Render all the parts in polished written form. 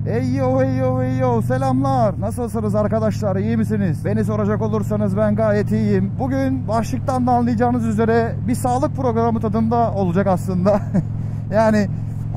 Eyyo eyyo eyyo, selamlar. Nasılsınız arkadaşlar, iyi misiniz? Beni soracak olursanız ben gayet iyiyim. Bugün başlıktan da anlayacağınız üzere bir sağlık programı tadında olacak aslında. Yani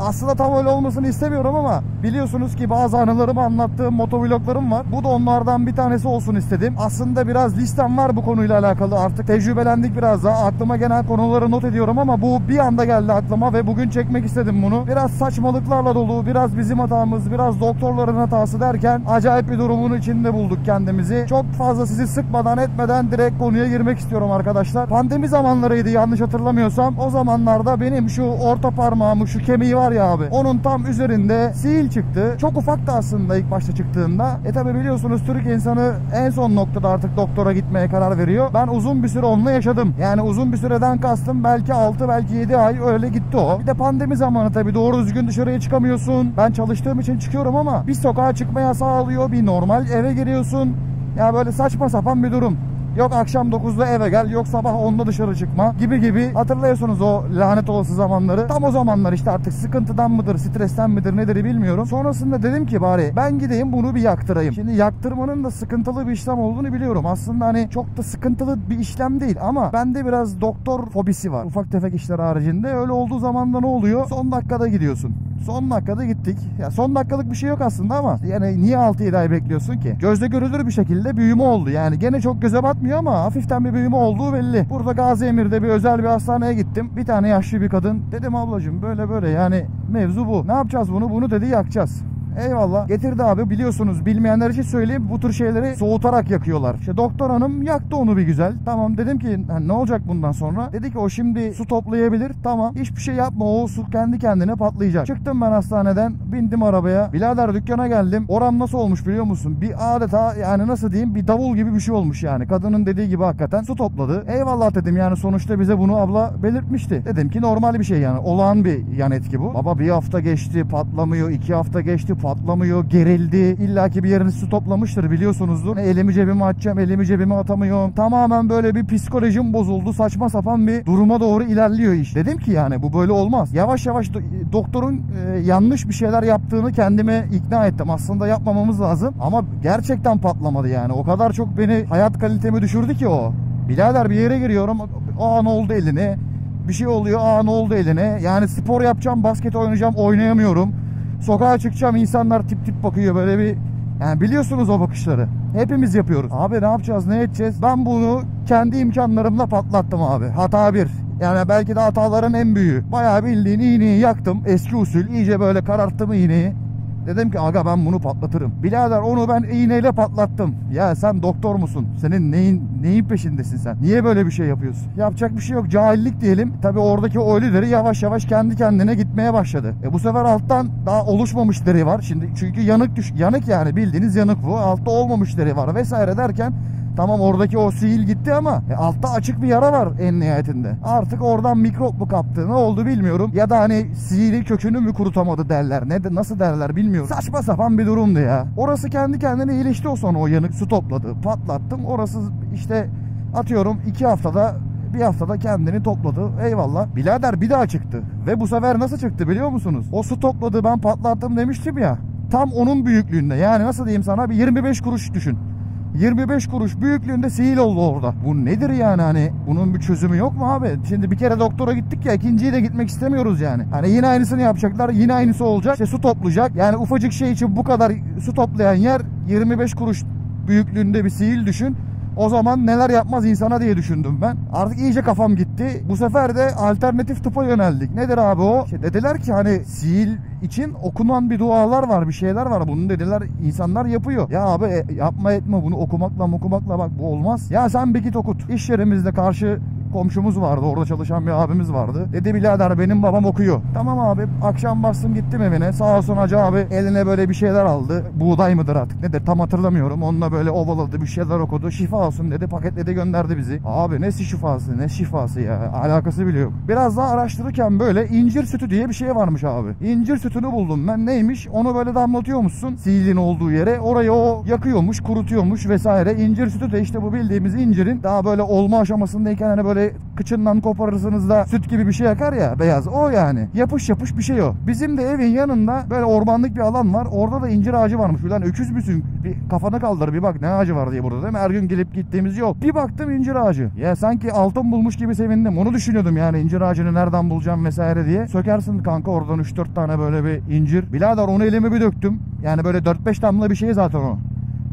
aslında tam öyle olmasını istemiyorum ama biliyorsunuz ki bazı anılarımı anlattığım motovloglarım var. Bu da onlardan bir tanesi olsun istedim. Aslında biraz listem var bu konuyla alakalı. Artık tecrübelendik biraz daha. Aklıma gelen konuları not ediyorum ama bu bir anda geldi aklıma ve bugün çekmek istedim bunu. Biraz saçmalıklarla dolu, biraz bizim hatamız, biraz doktorların hatası derken acayip bir durumun içinde bulduk kendimizi. Çok fazla sizi sıkmadan etmeden direkt konuya girmek istiyorum arkadaşlar. Pandemi zamanlarıydı yanlış hatırlamıyorsam. O zamanlarda benim şu orta parmağımı, şu kemiği var ya abi, onun tam üzerinde sil çıktı. Çok ufaktı aslında ilk başta çıktığında. Tabi biliyorsunuz Türk insanı en son noktada artık doktora gitmeye karar veriyor. Ben uzun bir süre onunla yaşadım. Yani uzun bir süreden kastım belki 6 belki 7 ay öyle gitti o. Bir de pandemi zamanı tabi, doğru düzgün dışarıya çıkamıyorsun. Ben çalıştığım için çıkıyorum ama bir sokağa çıkma yasağı alıyor, bir normal eve giriyorsun. Ya böyle saçma sapan bir durum. Yok akşam 9'da eve gel, yok sabah 10'da dışarı çıkma gibi hatırlıyorsunuz o lanet olası zamanları. Tam o zamanlar işte artık sıkıntıdan mıdır, stresten midir nedir bilmiyorum. Sonrasında dedim ki bari ben gideyim bunu bir yaktırayım. Şimdi yaktırmanın da sıkıntılı bir işlem olduğunu biliyorum. Aslında hani çok da sıkıntılı bir işlem değil ama bende biraz doktor fobisi var. Ufak tefek işler haricinde. Öyle olduğu zaman da ne oluyor? Son dakikada gidiyorsun. Son dakikada gittik. Ya son dakikalık bir şey yok aslında ama yani niye 6-7 ay bekliyorsun ki? Gözle görülür bir şekilde büyüme oldu. Yani gene çok göze batmıyor ama hafiften bir büyüme olduğu belli. Burada Gaziemir'de bir özel bir hastaneye gittim. Bir tane yaşlı bir kadın. Dedim ablacığım böyle yani mevzu bu. Ne yapacağız bunu? Bunu dedi yakacağız. Eyvallah. Getirdi abi, biliyorsunuz bilmeyenler için söyleyeyim, bu tür şeyleri soğutarak yakıyorlar. İşte doktor hanım yaktı onu bir güzel. Tamam dedim ki ne olacak bundan sonra? Dedi ki o şimdi su toplayabilir. Tamam, hiçbir şey yapma, o su kendi kendine patlayacak. Çıktım ben hastaneden, bindim arabaya. Birader dükkana geldim. Oram nasıl olmuş biliyor musun? Bir adeta yani nasıl diyeyim, bir davul gibi bir şey olmuş yani. Kadının dediği gibi hakikaten su topladı. Eyvallah dedim, yani sonuçta bize bunu abla belirtmişti. Dedim ki normal bir şey yani, olağan bir yan etki bu. Baba bir hafta geçti patlamıyor, 2 hafta geçti patlamıyor, gerildi. İlla ki bir yerini su toplamıştır biliyorsunuzdur. Elimi cebime atacağım, elimi cebime atamıyorum. Tamamen böyle bir psikolojim bozuldu. Saçma sapan bir duruma doğru ilerliyor iş. Dedim ki yani bu böyle olmaz. Yavaş yavaş doktorun yanlış bir şeyler yaptığını kendime ikna ettim. Aslında yapmamamız lazım ama gerçekten patlamadı yani. O kadar çok beni, hayat kalitemi düşürdü ki o. Birader bir yere giriyorum. Aa ne oldu eline? Bir şey oluyor. Aa ne oldu eline? Yani spor yapacağım, basket oynayacağım, oynayamıyorum. Sokağa çıkacağım, insanlar tip tip bakıyor böyle bir. Yani biliyorsunuz o bakışları. Hepimiz yapıyoruz. Abi ne yapacağız, ne edeceğiz? Ben bunu kendi imkanlarımla patlattım abi. Hata bir. Yani belki de hataların en büyüğü. Bayağı bildiğin iğneyi yaktım. Eski usul iyice böyle kararttım iğneyi. Dedim ki aga ben bunu patlatırım. Birader onu ben iğneyle patlattım. Ya sen doktor musun? Senin neyin peşindesin sen? Niye böyle bir şey yapıyorsun? Yapacak bir şey yok. Cahillik diyelim. Tabii oradaki o ölüleri yavaş yavaş kendi kendine gitmeye başladı. Bu sefer alttan daha oluşmamış deri var. Şimdi çünkü yanık yani, bildiğiniz yanık bu. Altta olmamış deri var vesaire derken tamam oradaki o sihir gitti ama altta açık bir yara var en nihayetinde. Artık oradan mikrop mu kaptı, ne oldu bilmiyorum. Ya da hani sihirin kökünü mü kurutamadı derler. Nasıl derler bilmiyorum. Saçma sapan bir durumdu ya. Orası kendi kendine iyileşti o sonra, o yanık su topladı. Patlattım. Orası işte atıyorum 2 haftada, bir haftada kendini topladı. Eyvallah. Birader bir daha çıktı. Ve bu sefer nasıl çıktı biliyor musunuz? O su topladı, ben patlattım demiştim ya. Tam onun büyüklüğünde. Yani nasıl diyeyim sana, bir 25 kuruş düşün. 25 kuruş büyüklüğünde sihir oldu orada. Bu nedir yani, hani bunun bir çözümü yok mu abi? Şimdi bir kere doktora gittik ya, ikinciyi de gitmek istemiyoruz yani. Hani yine aynısını yapacaklar, yine aynısı olacak. İşte su toplayacak. Yani ufacık şey için bu kadar su toplayan yer, 25 kuruş büyüklüğünde bir sihir düşün. O zaman neler yapmaz insana diye düşündüm ben. Artık iyice kafam gitti. Bu sefer de alternatif tıpa yöneldik. Nedir abi o? Dediler ki hani sihir için okunan bir dualar var, bir şeyler var. Bunu dediler insanlar yapıyor. Ya abi yapma etme bunu okumakla bak bu olmaz. Ya sen bir git okut. İş yerimizde karşı komşumuz vardı, orada çalışan bir abimiz vardı. Dedi birader benim babam okuyor. Tamam abi, akşam bastım gittim evine. Sağ olsun hacı abi eline böyle bir şeyler aldı. Buğday mıdır artık nedir tam hatırlamıyorum. Onunla böyle ovaladı, bir şeyler okudu. Şifa olsun dedi, paketledi gönderdi bizi. Abi ne şifası ya, alakası bile yok. Biraz daha araştırırken böyle incir sütü diye bir şey varmış abi. İncir sütünü buldum ben, neymiş, onu böyle damlatıyormuşsun sihirli olduğu yere, orayı o yakıyormuş, kurutuyormuş vesaire. İncir sütü de işte bu bildiğimiz incirin daha böyle olma aşamasındayken hani böyle böyle kıçından koparırsınız da süt gibi bir şey yakar ya, beyaz. O yani. Yapış yapış bir şey o. Bizim de evin yanında böyle ormanlık bir alan var. Orada da incir ağacı varmış. Ulan öküz müsün? Bir kafanı kaldır bir bak ne ağacı var diye burada değil mi? Her gün gelip gittiğimiz yol. Bir baktım incir ağacı. Ya sanki altın bulmuş gibi sevindim. Onu düşünüyordum yani, incir ağacını nereden bulacağım vesaire diye. Sökersin kanka oradan 3-4 tane böyle bir incir. Birader onu elime bir döktüm. Yani böyle 4-5 damla bir şey zaten o.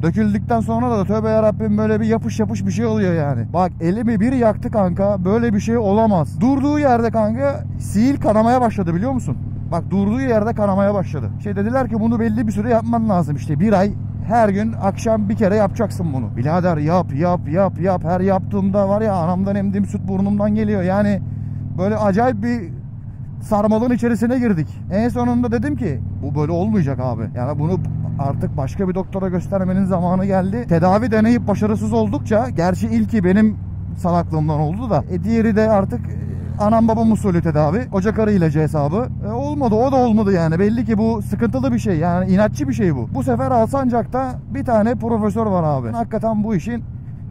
Döküldükten sonra da tövbe yarabbim böyle bir yapış yapış bir şey oluyor yani. Bak elimi bir yaktı kanka, böyle bir şey olamaz. Durduğu yerde kanka sihir kanamaya başladı, biliyor musun? Bak durduğu yerde kanamaya başladı. Dediler ki bunu belli bir süre yapman lazım, işte bir ay. Her gün akşam bir kere yapacaksın bunu. Birader yap. Her yaptığımda var ya, anamdan emdiğim süt burnumdan geliyor. Yani böyle acayip bir sarmalın içerisine girdik. En sonunda dedim ki bu böyle olmayacak abi. Yani bunu artık başka bir doktora göstermenin zamanı geldi. Tedavi deneyip başarısız oldukça, gerçi ilki benim salaklığımdan oldu da diğeri de artık anam babam usulü tedavi. Koca karı ilacı hesabı. Olmadı, o da olmadı yani. Belli ki bu sıkıntılı bir şey. Yani inatçı bir şey bu. Bu sefer Alsancak'ta bir tane profesör var abi. Hakikaten bu işin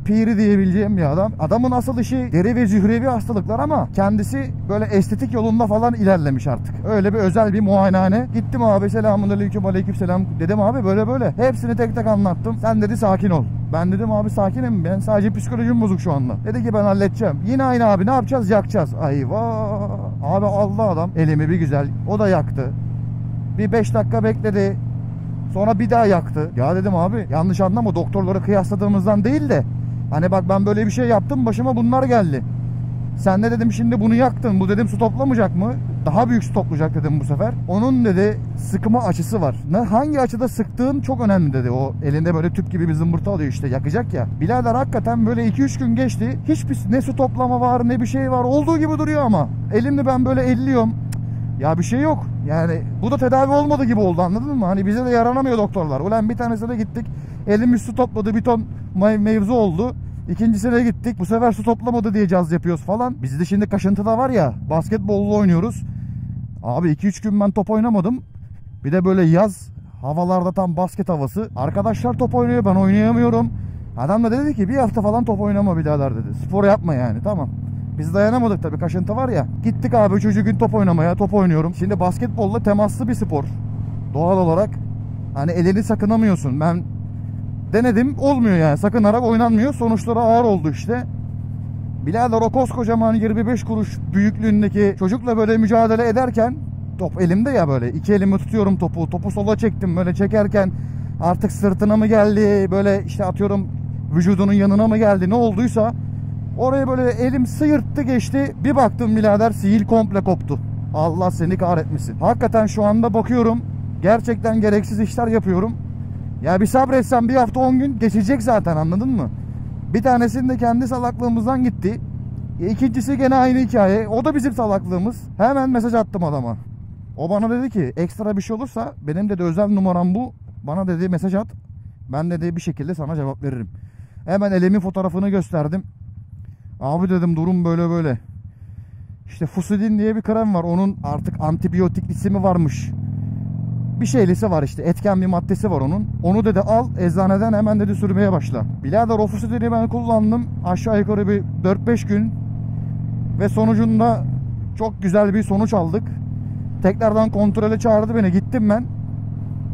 piri diyebileceğim bir adam. Adamın asıl işi deri ve zührevi hastalıklar ama kendisi böyle estetik yolunda falan ilerlemiş artık. Öyle bir özel bir muayenehane. Gittim abi, selamünaleyküm, aleykümselam. Dedim abi böyle böyle. Hepsini tek tek anlattım. Sen dedi sakin ol. Ben dedim abi sakinim, ben sadece psikolojim bozuk şu anda. Dedi ki ben halledeceğim. Yine aynı abi, ne yapacağız? Yakacağız. Ayvah. Abi aldı adam elimi bir güzel. O da yaktı. Bir 5 dakika bekledi. Sonra bir daha yaktı. Ya dedim abi yanlış anlama, doktorları kıyasladığımızdan değil de hani bak ben böyle bir şey yaptım, başıma bunlar geldi. Sen de dedim şimdi bunu yaktın. Bu dedim su toplamayacak mı? Daha büyük su toplayacak dedim bu sefer. Onun dedi sıkma açısı var. Hangi açıda sıktığın çok önemli dedi. O elinde böyle tüp gibi bir zımbırtı alıyor işte, yakacak ya. Birader hakikaten böyle 2-3 gün geçti. Hiçbir ne su toplama var ne bir şey var. Olduğu gibi duruyor ama. Elimde ben böyle elliyorum. Ya bir şey yok. Yani bu da tedavi olmadı gibi oldu, anladın mı? Hani bize de yaranamıyor doktorlar. Ulan bir tanesine gittik. Elimiz su topladı, bir ton mevzu oldu. İkincisine gittik. Bu sefer su toplamadı diye caz yapıyoruz falan. Bizde şimdi kaşıntıda var ya, basketbolla oynuyoruz. Abi 2-3 gün ben top oynamadım. Bir de böyle yaz havalarda tam basket havası. Arkadaşlar top oynuyor, ben oynayamıyorum. Adam da dedi ki bir hafta falan top oynama birader dedi. Spor yapma yani, tamam. Biz dayanamadık tabii, kaşıntı var ya. Gittik abi 3. gün top oynamaya, top oynuyorum. Şimdi basketbolla temaslı bir spor. Doğal olarak hani elini sakınamıyorsun. Ben denedim, olmuyor yani, sakınarak oynanmıyor. Sonuçları ağır oldu işte. Birader o koskocaman 25 kuruş büyüklüğündeki çocukla böyle mücadele ederken, top elimde ya, böyle iki elimi tutuyorum topu. Topu sola çektim, böyle çekerken artık sırtına mı geldi, böyle işte atıyorum vücudunun yanına mı geldi, ne olduysa oraya böyle elim sıyırttı geçti. Bir baktım birader sihir komple koptu. Allah seni kahretmesin. Hakikaten şu anda bakıyorum, gerçekten gereksiz işler yapıyorum. Ya bir sabretsem bir hafta 10 gün geçecek zaten, anladın mı? Bir tanesinin kendi salaklığımızdan gitti. İkincisi gene aynı hikaye. O da bizim salaklığımız. Hemen mesaj attım adama. O bana dedi ki ekstra bir şey olursa benim dedi özel numaram bu. Bana dedi mesaj at. Ben dedi bir şekilde sana cevap veririm. Hemen elimin fotoğrafını gösterdim. Abi dedim durum böyle böyle. İşte Fusidin diye bir krem var. Onun artık antibiyotiklisi mi varmış? Bir şeylisi var işte. Etken bir maddesi var onun. Onu dedi al eczaneden hemen dedi sürmeye başla. Birader o Fusidin'i ben kullandım. Aşağı yukarı bir 4-5 gün. Ve sonucunda çok güzel bir sonuç aldık. Tekrardan kontrole çağırdı beni. Gittim ben.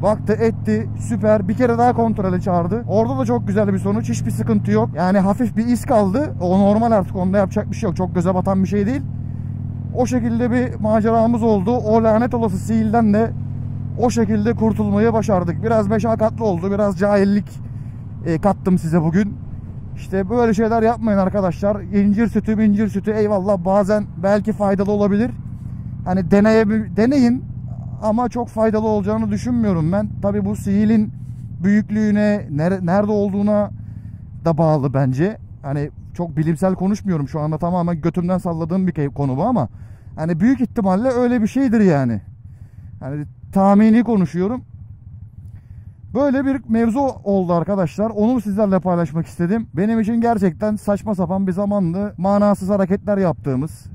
Baktı etti süper, bir kere daha kontrole çağırdı. Orada da çok güzel bir sonuç, hiçbir sıkıntı yok. Yani hafif bir iz kaldı. O normal artık, onda yapacak bir şey yok. Çok göze batan bir şey değil. O şekilde bir maceramız oldu. O lanet olası sihirden de o şekilde kurtulmayı başardık. Biraz meşakkatli oldu. Biraz cahillik kattım size bugün. İşte böyle şeyler yapmayın arkadaşlar. İncir sütü eyvallah, bazen belki faydalı olabilir. Hani deneyin. Ama çok faydalı olacağını düşünmüyorum ben. Tabii bu sihirin büyüklüğüne, nerede olduğuna da bağlı bence. Hani çok bilimsel konuşmuyorum şu anda, tamamen götümden salladığım bir konu bu ama hani büyük ihtimalle öyle bir şeydir yani. Hani tahmini konuşuyorum. Böyle bir mevzu oldu arkadaşlar. Onu sizlerle paylaşmak istedim. Benim için gerçekten saçma sapan bir zamandı. Manasız hareketler yaptığımız,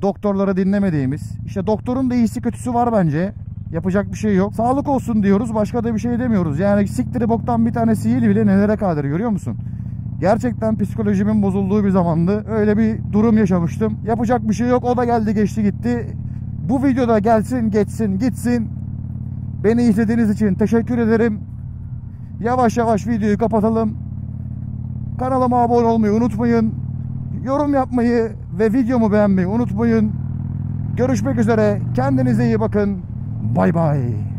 doktorları dinlemediğimiz. İşte doktorun da iyisi kötüsü var bence. Yapacak bir şey yok. Sağlık olsun diyoruz. Başka da bir şey demiyoruz. Yani siktiri boktan bir tane sihir bile nelere kadir, görüyor musun? Gerçekten psikolojimin bozulduğu bir zamandı. Öyle bir durum yaşamıştım. Yapacak bir şey yok. O da geldi geçti gitti. Bu videoda gelsin geçsin gitsin. Beni izlediğiniz için teşekkür ederim. Yavaş yavaş videoyu kapatalım. Kanalıma abone olmayı unutmayın. Yorum yapmayı ve videomu beğenmeyi unutmayın. Görüşmek üzere. Kendinize iyi bakın. Bay bay.